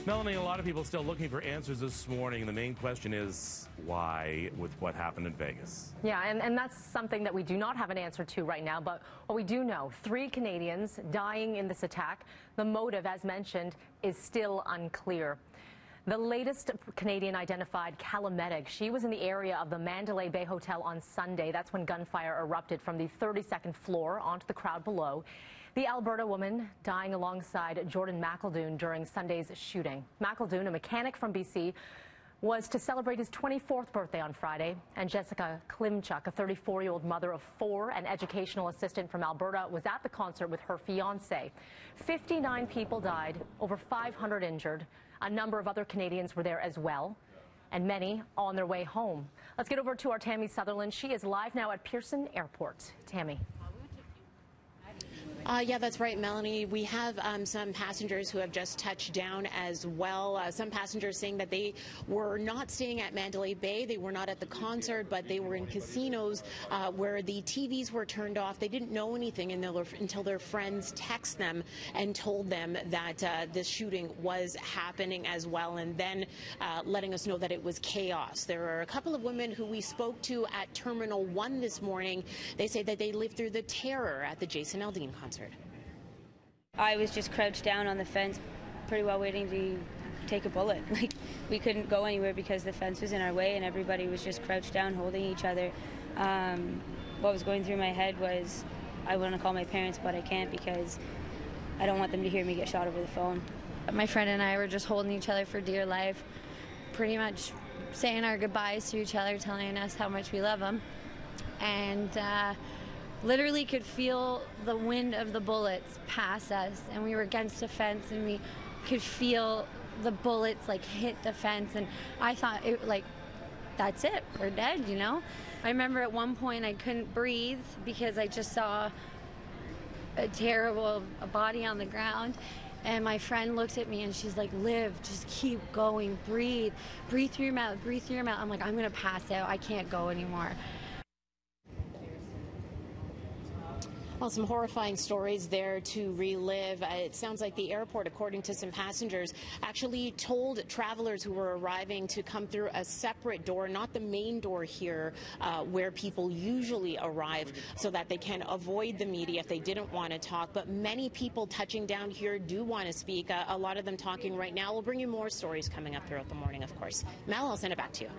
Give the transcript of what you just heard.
Melanie, a lot of people still looking for answers this morning. The main question is why with what happened in Vegas. Yeah, and that's something that we do not have an answer to right now. But what we do know, 3 Canadians dying in this attack. The motive, as mentioned, is still unclear. The latest Canadian identified, Calumetic. She was in the area of the Mandalay Bay Hotel on Sunday. That's when gunfire erupted from the 32nd floor onto the crowd below. The Alberta woman dying alongside Jordan McEldoon during Sunday's shooting. McEldoon, a mechanic from BC, was to celebrate his 24th birthday on Friday. And Jessica Klimchuk, a 34-year-old mother of 4 and educational assistant from Alberta, was at the concert with her fiancé. 59 people died, over 500 injured. A number of other Canadians were there as well, and many on their way home. Let's get over to our Tammy Sutherland. She is live now at Pearson Airport. Tammy. Yeah, that's right, Melanie. We have some passengers who have just touched down as well. Some passengers saying that they were not staying at Mandalay Bay. They were not at the concert, but they were in casinos where the TVs were turned off. They didn't know anything until their friends text them and told them that this shooting was happening as well, and then letting us know that it was chaos. There are a couple of women who we spoke to at Terminal 1 this morning. They say that they lived through the terror at the Jason Aldean concert. I was just crouched down on the fence, pretty well waiting to take a bullet. Like, we couldn't go anywhere because the fence was in our way and everybody was just crouched down holding each other. What was going through my head was, I want to call my parents, but I can't because I don't want them to hear me get shot over the phone. My friend and I were just holding each other for dear life, pretty much saying our goodbyes to each other, telling us how much we love them. And literally could feel the wind of the bullets pass us, and we were against a fence and we could feel the bullets like hit the fence, and I thought it like, that's it, we're dead, you know. I remember at one point I couldn't breathe because I just saw a body on the ground, and my friend looked at me and she's like, Liv, just keep going, breathe through your mouth, breathe through your mouth. I'm like, I'm gonna pass out, I can't go anymore. Well, some horrifying stories there to relive. It sounds like the airport, according to some passengers, actually told travelers who were arriving to come through a separate door, not the main door here where people usually arrive, so that they can avoid the media if they didn't want to talk. But many people touching down here do want to speak. A lot of them talking right now. We'll bring you more stories coming up throughout the morning, of course. Mel, I'll send it back to you.